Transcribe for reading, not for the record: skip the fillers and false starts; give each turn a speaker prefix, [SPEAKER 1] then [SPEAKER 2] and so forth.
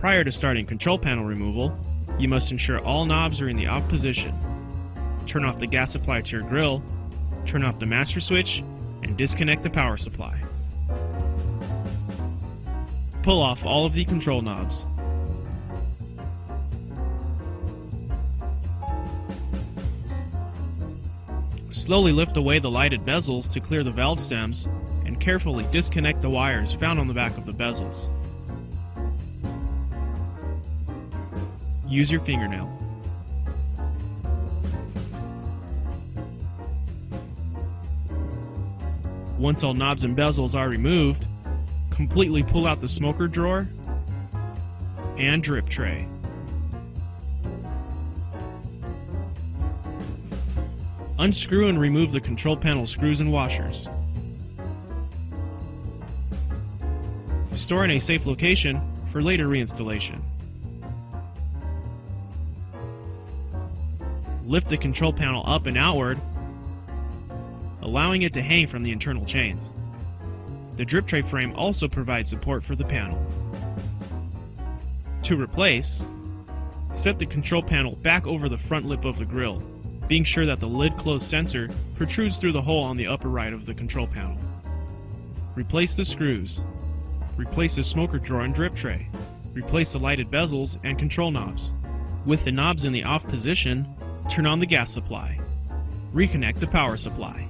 [SPEAKER 1] Prior to starting control panel removal, you must ensure all knobs are in the off position. Turn off the gas supply to your grill, turn off the master switch, and disconnect the power supply. Pull off all of the control knobs. Slowly lift away the lighted bezels to clear the valve stems, and carefully disconnect the wires found on the back of the bezels. Use your fingernail. Once all knobs and bezels are removed, completely pull out the smoker drawer and drip tray. Unscrew and remove the control panel screws and washers. Store in a safe location for later reinstallation. Lift the control panel up and outward, allowing it to hang from the internal chains. The drip tray frame also provides support for the panel. To replace, set the control panel back over the front lip of the grill, being sure that the lid closed sensor protrudes through the hole on the upper right of the control panel. Replace the screws. Replace the smoker drawer and drip tray. Replace the lighted bezels and control knobs. With the knobs in the off position, turn on the gas supply. Reconnect the power supply.